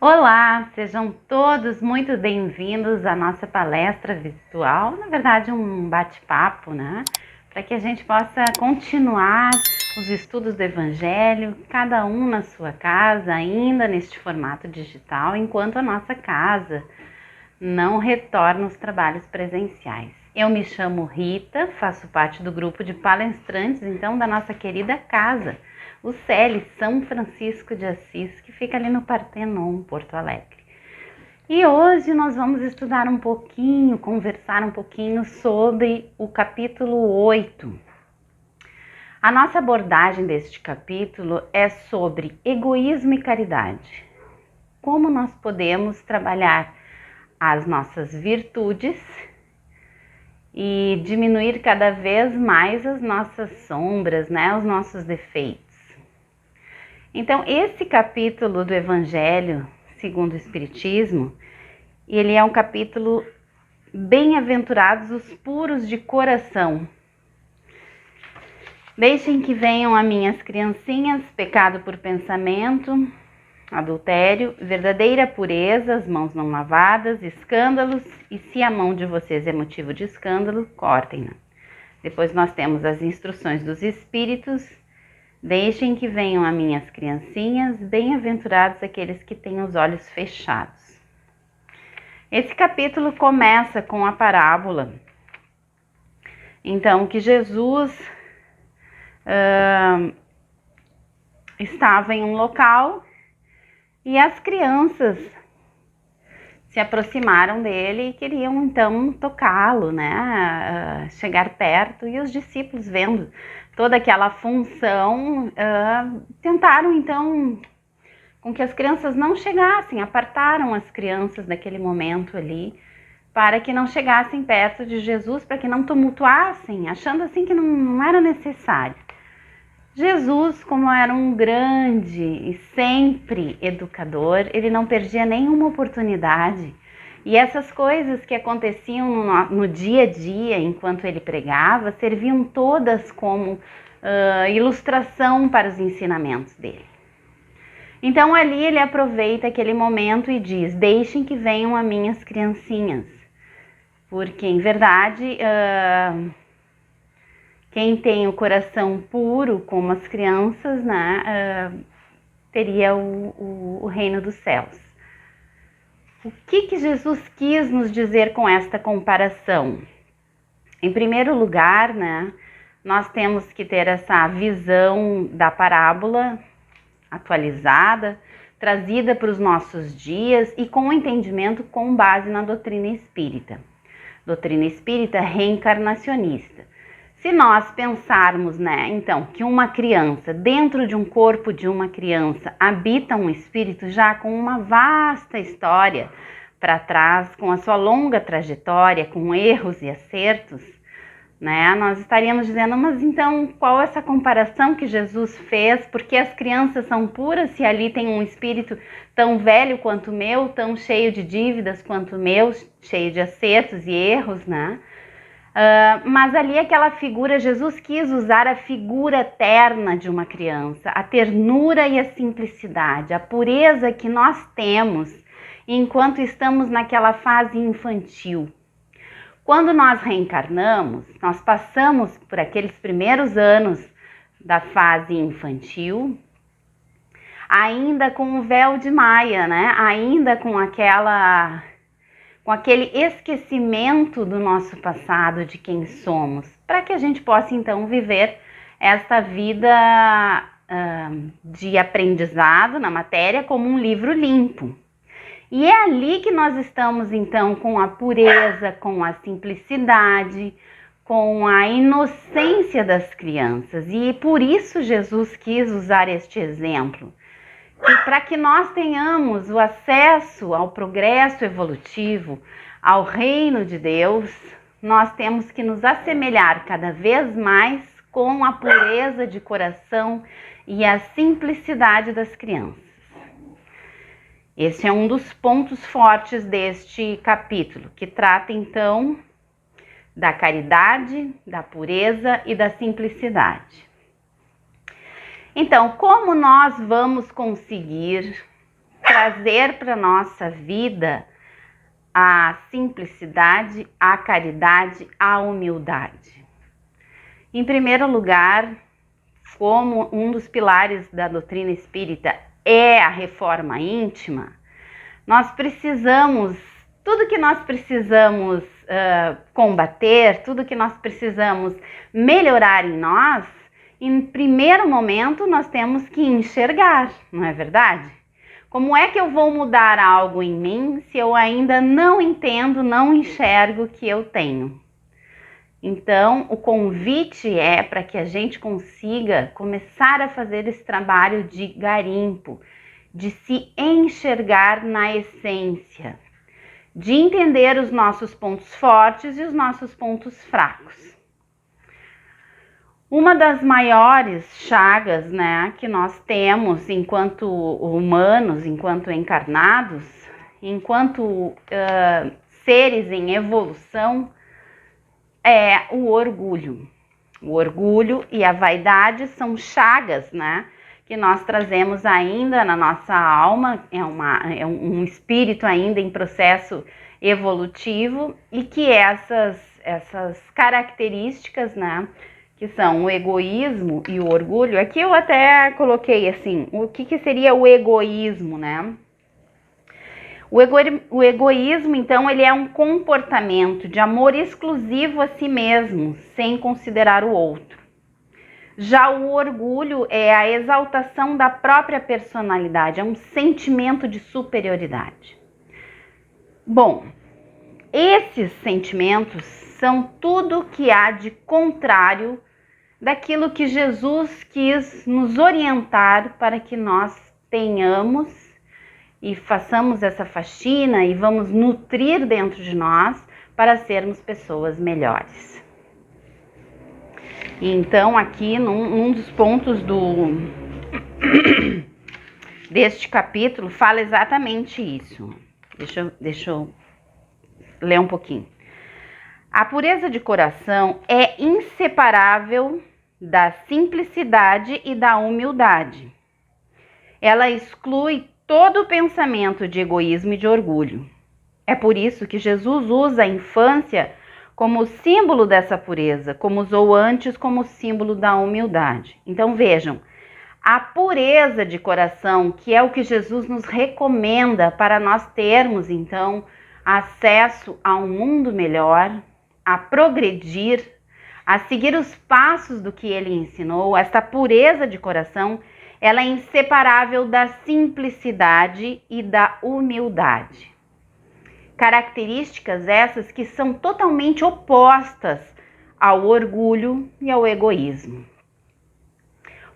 Olá, sejam todos muito bem-vindos à nossa palestra virtual, na verdade um bate-papo, né? Para que a gente possa continuar os estudos do Evangelho, cada um na sua casa, ainda neste formato digital, enquanto a nossa casa não retorna os trabalhos presenciais. Eu me chamo Rita, faço parte do grupo de palestrantes, então, da nossa querida casa, o CELE São Francisco de Assis, que fica ali no Partenon, Porto Alegre. E hoje nós vamos estudar um pouquinho, conversar um pouquinho sobre o capítulo 8. A nossa abordagem deste capítulo é sobre egoísmo e caridade. Como nós podemos trabalhar as nossas virtudes e diminuir cada vez mais as nossas sombras, né, os nossos defeitos. Então, esse capítulo do Evangelho segundo o Espiritismo, ele é um capítulo bem-aventurados os puros de coração. Deixem que venham a minhas criancinhas, pecado por pensamento, adultério, verdadeira pureza, as mãos não lavadas, escândalos, e se a mão de vocês é motivo de escândalo, cortem-na. Depois nós temos as instruções dos Espíritos. Deixem que venham a minhas criancinhas, bem-aventurados aqueles que têm os olhos fechados. Esse capítulo começa com a parábola, então, que Jesus estava em um local e as crianças se aproximaram dele e queriam então tocá-lo, né? Chegar perto, e os discípulos, vendo toda aquela função, tentaram então com que as crianças não chegassem, apartaram as crianças daquele momento ali, para que não chegassem perto de Jesus, para que não tumultuassem, achando assim que não era necessário. Jesus, como era um grande e sempre educador, ele não perdia nenhuma oportunidade. E essas coisas que aconteciam no dia a dia, enquanto ele pregava, serviam todas como ilustração para os ensinamentos dele. Então ali ele aproveita aquele momento e diz: deixem que venham a minhas criancinhas, porque em verdade quem tem o coração puro como as crianças, né, teria o reino dos céus. O que Jesus quis nos dizer com esta comparação? Em primeiro lugar, né, nós temos que ter essa visão da parábola atualizada, trazida para os nossos dias e com entendimento com base na doutrina espírita. Doutrina espírita reencarnacionista. Se nós pensarmos, né, então, que uma criança, dentro de um corpo de uma criança, habita um espírito já com uma vasta história para trás, com a sua longa trajetória, com erros e acertos, né, nós estaríamos dizendo, mas então qual essa comparação que Jesus fez? Porque as crianças são puras se ali tem um espírito tão velho quanto o meu, tão cheio de dívidas quanto o meu, cheio de acertos e erros, né? Mas ali aquela figura, Jesus quis usar a figura terna de uma criança, a ternura e a simplicidade, a pureza que nós temos enquanto estamos naquela fase infantil. Quando nós reencarnamos, nós passamos por aqueles primeiros anos da fase infantil, ainda com o véu de Maia, né? Ainda com aquele esquecimento do nosso passado, de quem somos, para que a gente possa então viver esta vida de aprendizado na matéria como um livro limpo. E é ali que nós estamos então com a pureza, com a simplicidade, com a inocência das crianças. E por isso Jesus quis usar este exemplo. E para que nós tenhamos o acesso ao progresso evolutivo, ao reino de Deus, nós temos que nos assemelhar cada vez mais com a pureza de coração e a simplicidade das crianças. Esse é um dos pontos fortes deste capítulo, que trata então da caridade, da pureza e da simplicidade. Então, como nós vamos conseguir trazer para a nossa vida a simplicidade, a caridade, a humildade. Em primeiro lugar, como um dos pilares da doutrina espírita é a reforma íntima, nós precisamos, tudo que nós precisamos combater, tudo que nós precisamos melhorar em nós, em primeiro momento nós temos que enxergar, não é verdade? Como é que eu vou mudar algo em mim se eu ainda não entendo, não enxergo o que eu tenho? Então, o convite é para que a gente consiga começar a fazer esse trabalho de garimpo, de se enxergar na essência, de entender os nossos pontos fortes e os nossos pontos fracos. Uma das maiores chagas, né, que nós temos enquanto humanos, enquanto encarnados, enquanto seres em evolução, é o orgulho. O orgulho e a vaidade são chagas, né, que nós trazemos ainda na nossa alma, é um espírito ainda em processo evolutivo, e que essas características, né, que são o egoísmo e o orgulho. Aqui eu até coloquei assim, o que seria o egoísmo, né? O egoísmo, então, ele é um comportamento de amor exclusivo a si mesmo, sem considerar o outro. Já o orgulho é a exaltação da própria personalidade, é um sentimento de superioridade. Bom, esses sentimentos são tudo que há de contrário daquilo que Jesus quis nos orientar para que nós tenhamos e façamos essa faxina e vamos nutrir dentro de nós para sermos pessoas melhores. Então, aqui num dos pontos deste capítulo fala exatamente isso. Deixa eu ler um pouquinho. A pureza de coração é inseparável da simplicidade e da humildade. Ela exclui todo o pensamento de egoísmo e de orgulho. É por isso que Jesus usa a infância como símbolo dessa pureza, como usou antes como símbolo da humildade. Então vejam, a pureza de coração, que é o que Jesus nos recomenda para nós termos, então, acesso a um mundo melhor, a progredir, a seguir os passos do que ele ensinou. Esta pureza de coração, ela é inseparável da simplicidade e da humildade. Características essas que são totalmente opostas ao orgulho e ao egoísmo.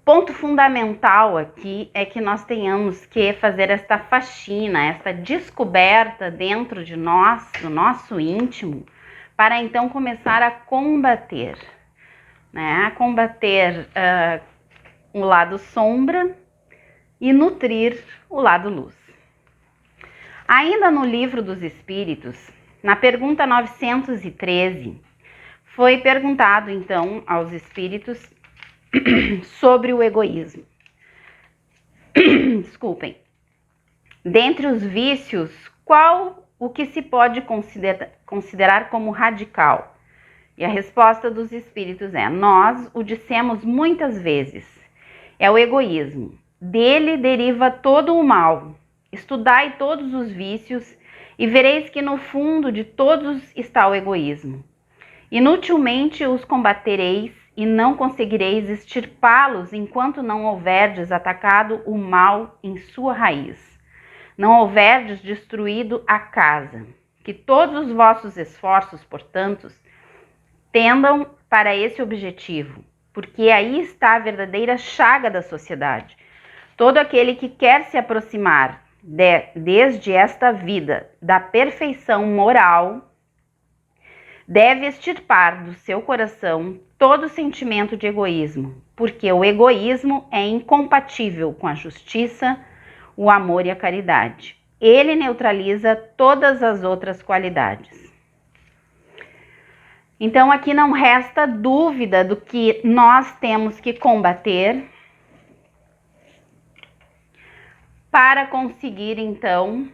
Ponto fundamental aqui é que nós tenhamos que fazer esta faxina, esta descoberta dentro de nós, do nosso íntimo, para então começar a combater, né? A combater o lado sombra e nutrir o lado luz. Ainda no Livro dos Espíritos, na pergunta 913, foi perguntado então aos espíritos sobre o egoísmo. Desculpem. Dentre os vícios, qual o que se pode considerar como radical? E a resposta dos espíritos é: nós o dissemos muitas vezes, é o egoísmo. Dele deriva todo o mal. Estudai todos os vícios e vereis que no fundo de todos está o egoísmo. Inutilmente os combatereis e não conseguireis extirpá-los enquanto não houverdes atacado o mal em sua raiz. Não houverdes destruído a casa. Que todos os vossos esforços, portanto, tendam para esse objetivo, porque aí está a verdadeira chaga da sociedade. Todo aquele que quer se aproximar desde esta vida da perfeição moral deve extirpar do seu coração todo sentimento de egoísmo, porque o egoísmo é incompatível com a justiça, o amor e a caridade. Ele neutraliza todas as outras qualidades. Então aqui não resta dúvida do que nós temos que combater para conseguir, então,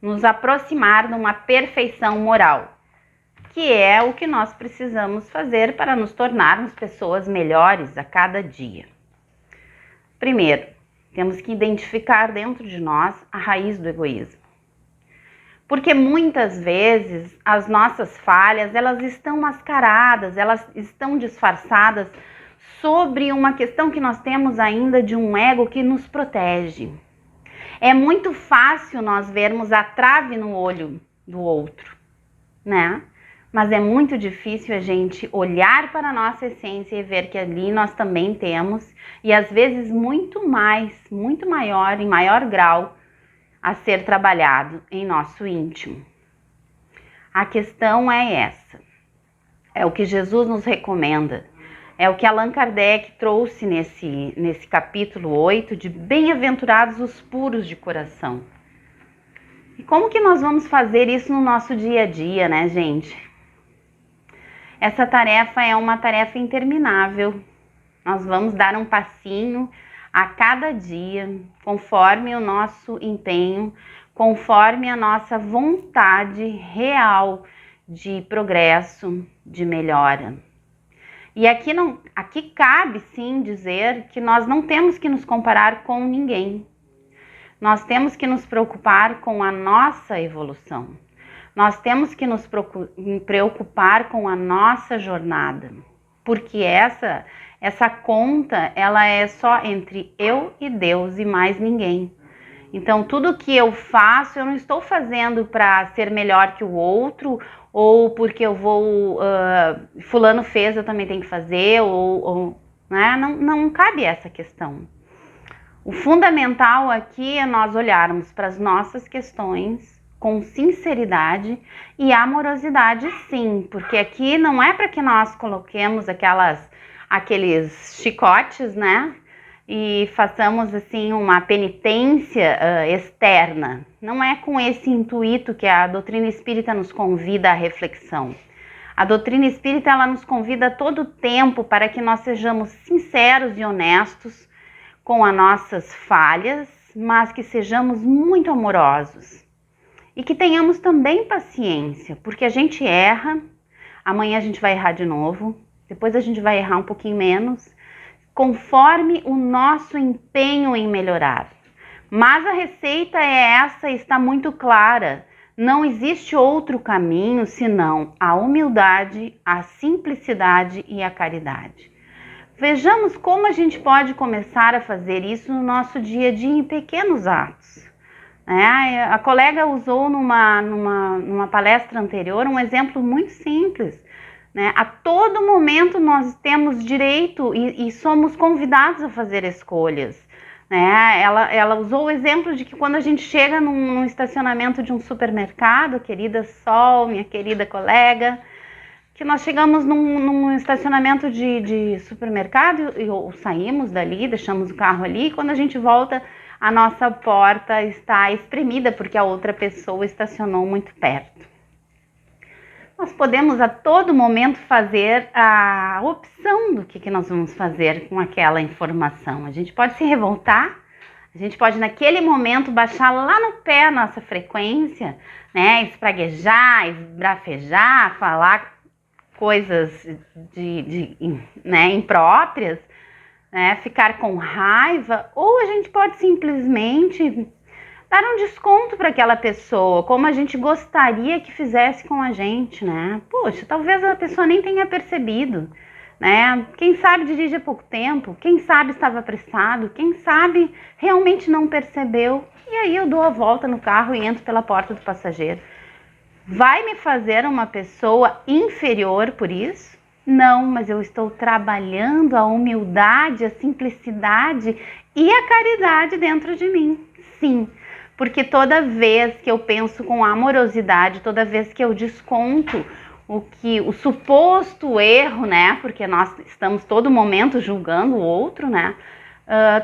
nos aproximar de uma perfeição moral, que é o que nós precisamos fazer para nos tornarmos pessoas melhores a cada dia. Primeiro, temos que identificar dentro de nós a raiz do egoísmo. Porque muitas vezes as nossas falhas, elas estão mascaradas, elas estão disfarçadas sobre uma questão que nós temos ainda de um ego que nos protege. É muito fácil nós vermos a trave no olho do outro, né? Mas é muito difícil a gente olhar para a nossa essência e ver que ali nós também temos, e às vezes muito maior, em maior grau, a ser trabalhado em nosso íntimo. A questão é essa. É o que Jesus nos recomenda. É o que Allan Kardec trouxe nesse capítulo 8 de Bem-aventurados os puros de coração. E como que nós vamos fazer isso no nosso dia a dia, né, gente? Essa tarefa é uma tarefa interminável. Nós vamos dar um passinho a cada dia, conforme o nosso empenho, conforme a nossa vontade real de progresso, de melhora. E aqui cabe sim dizer que nós não temos que nos comparar com ninguém. Nós temos que nos preocupar com a nossa evolução. Nós temos que nos preocupar com a nossa jornada. Porque essa conta, ela é só entre eu e Deus e mais ninguém. Então, tudo que eu faço, eu não estou fazendo para ser melhor que o outro, ou porque eu vou, fulano fez, eu também tenho que fazer, né? Não cabe essa questão. O fundamental aqui é nós olharmos para as nossas questões com sinceridade e amorosidade, sim, porque aqui não é para que nós coloquemos aqueles chicotes, né? E façamos assim uma penitência externa. Não é com esse intuito que a doutrina espírita nos convida à reflexão. A doutrina espírita, ela nos convida a todo tempo para que nós sejamos sinceros e honestos com as nossas falhas, mas que sejamos muito amorosos. E que tenhamos também paciência, porque a gente erra, amanhã a gente vai errar de novo, depois a gente vai errar um pouquinho menos, conforme o nosso empenho em melhorar. Mas a receita é essa, está muito clara. Não existe outro caminho senão a humildade, a simplicidade e a caridade. Vejamos como a gente pode começar a fazer isso no nosso dia a dia em pequenos atos. A colega usou numa palestra anterior um exemplo muito simples. A todo momento nós temos direito e somos convidados a fazer escolhas. Ela usou o exemplo de que quando a gente chega num estacionamento de um supermercado, querida Sol, minha querida colega, que nós chegamos num estacionamento de supermercado ou saímos dali, deixamos o carro ali, e quando a gente volta, a nossa porta está espremida porque a outra pessoa estacionou muito perto. Nós podemos a todo momento fazer a opção do que nós vamos fazer com aquela informação. A gente pode se revoltar, a gente pode naquele momento baixar lá no pé a nossa frequência, né? Espraguejar, esbrafejar, falar coisas impróprias, né? Ficar com raiva, ou a gente pode simplesmente dar um desconto para aquela pessoa, como a gente gostaria que fizesse com a gente, né? Poxa, talvez a pessoa nem tenha percebido, né? Quem sabe dirige há pouco tempo, quem sabe estava apressado, quem sabe realmente não percebeu, e aí eu dou a volta no carro e entro pela porta do passageiro. Vai me fazer uma pessoa inferior por isso? Não, mas eu estou trabalhando a humildade, a simplicidade e a caridade dentro de mim, sim. Porque toda vez que eu penso com amorosidade, toda vez que eu desconto o suposto erro, né? Porque nós estamos todo momento julgando o outro, né?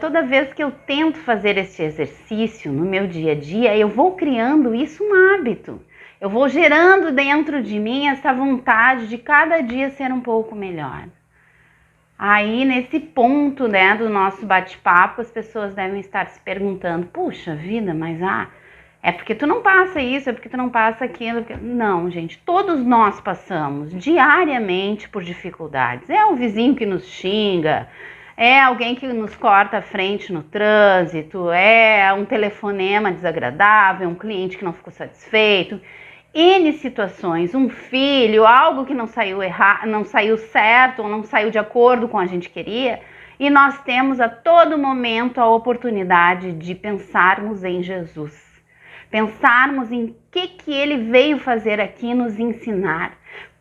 Toda vez que eu tento fazer esse exercício no meu dia a dia, eu vou criando isso um hábito. Eu vou gerando dentro de mim essa vontade de cada dia ser um pouco melhor. Aí, nesse ponto, né, do nosso bate-papo, as pessoas devem estar se perguntando, puxa vida, mas é porque tu não passa isso, é porque tu não passa aquilo. Não, gente, todos nós passamos diariamente por dificuldades. É o vizinho que nos xinga, é alguém que nos corta a frente no trânsito, é um telefonema desagradável, um cliente que não ficou satisfeito. N situações, um filho, algo que não saiu não saiu certo ou não saiu de acordo com a gente queria, e nós temos a todo momento a oportunidade de pensarmos em Jesus. Pensarmos em que ele veio fazer aqui, nos ensinar.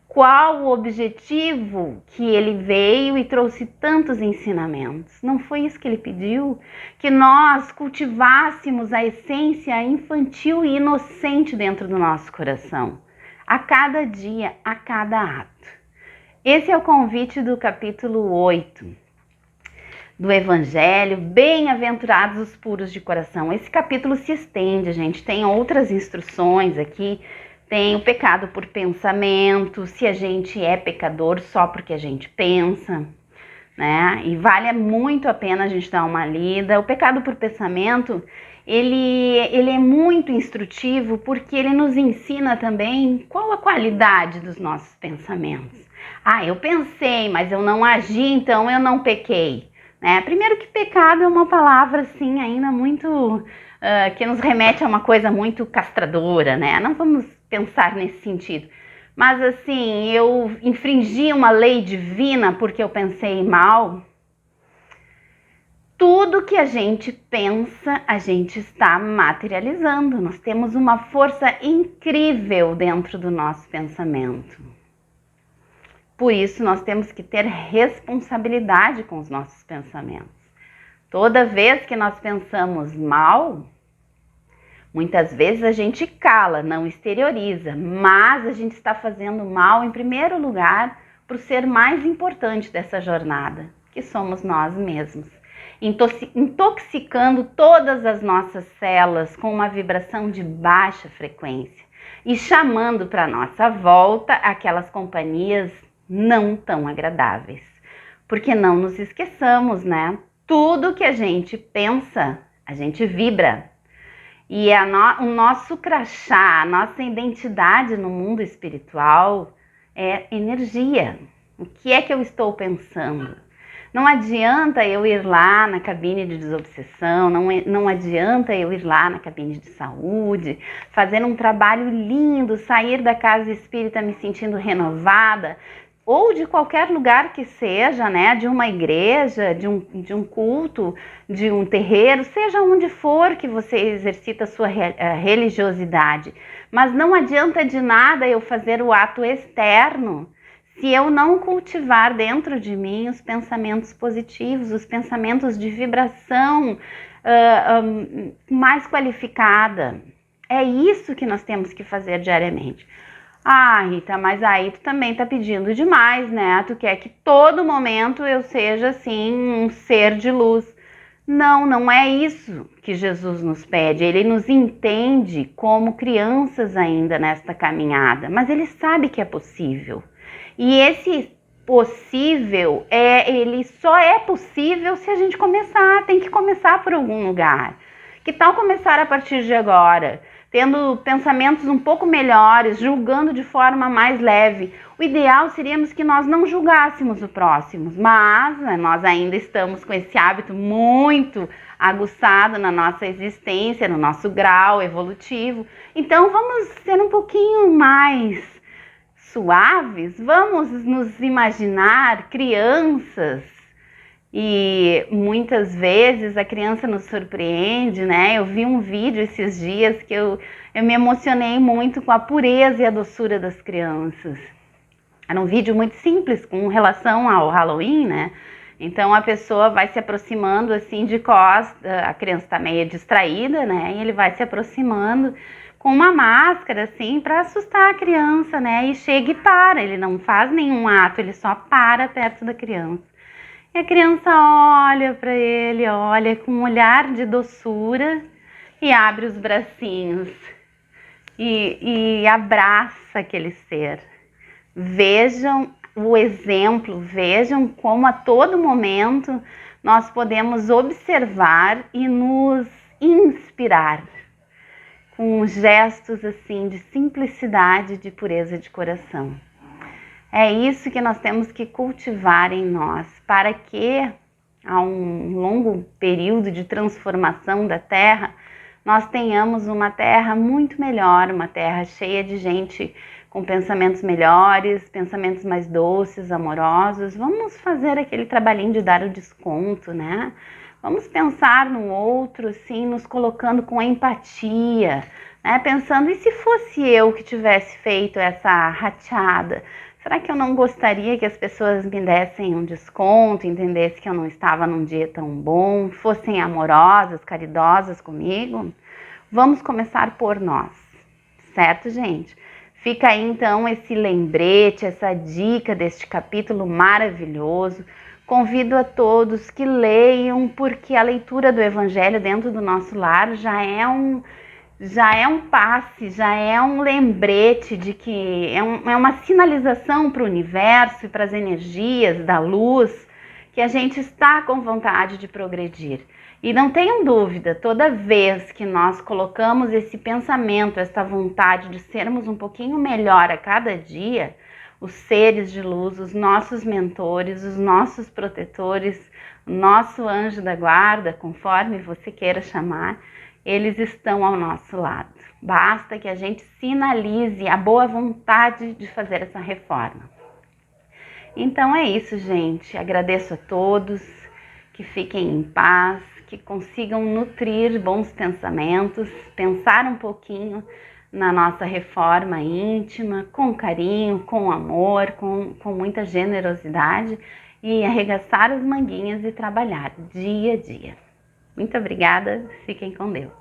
Qual o objetivo que ele veio e trouxe tantos ensinamentos? Não foi isso que ele pediu? Que nós cultivássemos a essência infantil e inocente dentro do nosso coração, a cada dia, a cada ato. Esse é o convite do capítulo 8 do Evangelho, bem-aventurados os puros de coração. Esse capítulo se estende, gente, tem outras instruções aqui. Tem o pecado por pensamento, se a gente é pecador só porque a gente pensa, né? E vale muito a pena a gente dar uma lida. O pecado por pensamento, ele é muito instrutivo porque ele nos ensina também qual a qualidade dos nossos pensamentos. Eu pensei, mas eu não agi, então eu não pequei. Né? Primeiro que pecado é uma palavra assim ainda muito... que nos remete a uma coisa muito castradora, né? Não vamos pensar nesse sentido. Mas assim, eu infringi uma lei divina porque eu pensei mal. Tudo que a gente pensa, a gente está materializando. Nós temos uma força incrível dentro do nosso pensamento. Por isso, nós temos que ter responsabilidade com os nossos pensamentos. Toda vez que nós pensamos mal, muitas vezes a gente cala, não exterioriza, mas a gente está fazendo mal em primeiro lugar para o ser mais importante dessa jornada, que somos nós mesmos, intoxicando todas as nossas células com uma vibração de baixa frequência e chamando para nossa volta aquelas companhias não tão agradáveis. Porque não nos esqueçamos, né? Tudo que a gente pensa, a gente vibra. E o nosso crachá, a nossa identidade no mundo espiritual é energia. O que é que eu estou pensando? Não adianta eu ir lá na cabine de desobsessão, não adianta eu ir lá na cabine de saúde, fazer um trabalho lindo, sair da casa espírita me sentindo renovada, ou de qualquer lugar que seja, né, de uma igreja, de um culto, de um terreiro, seja onde for que você exercita a sua religiosidade. Mas não adianta de nada eu fazer o ato externo se eu não cultivar dentro de mim os pensamentos positivos, os pensamentos de vibração mais qualificada. É isso que nós temos que fazer diariamente. Rita, mas aí tu também tá pedindo demais, né? Tu quer que todo momento eu seja, assim, um ser de luz. Não é isso que Jesus nos pede. Ele nos entende como crianças ainda nesta caminhada, mas ele sabe que é possível. E esse possível, ele só é possível se a gente começar. Tem que começar por algum lugar. Que tal começar a partir de agora? Tendo pensamentos um pouco melhores, julgando de forma mais leve. O ideal seríamos que nós não julgássemos o próximo, mas nós ainda estamos com esse hábito muito aguçado na nossa existência, no nosso grau evolutivo. Então vamos ser um pouquinho mais suaves, vamos nos imaginar crianças. E muitas vezes a criança nos surpreende, né? Eu vi um vídeo esses dias que eu me emocionei muito com a pureza e a doçura das crianças. Era um vídeo muito simples com relação ao Halloween, né? Então a pessoa vai se aproximando assim de costa, a criança está meio distraída, né? E ele vai se aproximando com uma máscara assim para assustar a criança, né? E chega e para, ele não faz nenhum ato, ele só para perto da criança. E a criança olha para ele, olha com um olhar de doçura e abre os bracinhos e abraça aquele ser. Vejam o exemplo, vejam como a todo momento nós podemos observar e nos inspirar com gestos assim de simplicidade, de pureza de coração. É isso que nós temos que cultivar em nós, para que a um longo período de transformação da Terra, nós tenhamos uma Terra muito melhor, uma Terra cheia de gente com pensamentos melhores, pensamentos mais doces, amorosos. Vamos fazer aquele trabalhinho de dar o desconto, né? Vamos pensar no outro, assim, nos colocando com empatia, né? Pensando, e se fosse eu que tivesse feito essa rateada? Será que eu não gostaria que as pessoas me dessem um desconto, entendessem que eu não estava num dia tão bom, fossem amorosas, caridosas comigo? Vamos começar por nós, certo, gente? Fica aí então esse lembrete, essa dica deste capítulo maravilhoso. Convido a todos que leiam, porque a leitura do Evangelho dentro do nosso lar já é um passe, já é um lembrete de que é uma sinalização para o universo e para as energias da luz que a gente está com vontade de progredir. E não tenham dúvida, toda vez que nós colocamos esse pensamento, essa vontade de sermos um pouquinho melhor a cada dia, os seres de luz, os nossos mentores, os nossos protetores, o nosso anjo da guarda, conforme você queira chamar, eles estão ao nosso lado. Basta que a gente sinalize a boa vontade de fazer essa reforma. Então é isso, gente. Agradeço a todos, que fiquem em paz, que consigam nutrir bons pensamentos, pensar um pouquinho na nossa reforma íntima, com carinho, com amor, com muita generosidade e arregaçar as manguinhas e trabalhar dia a dia. Muito obrigada, fiquem com Deus.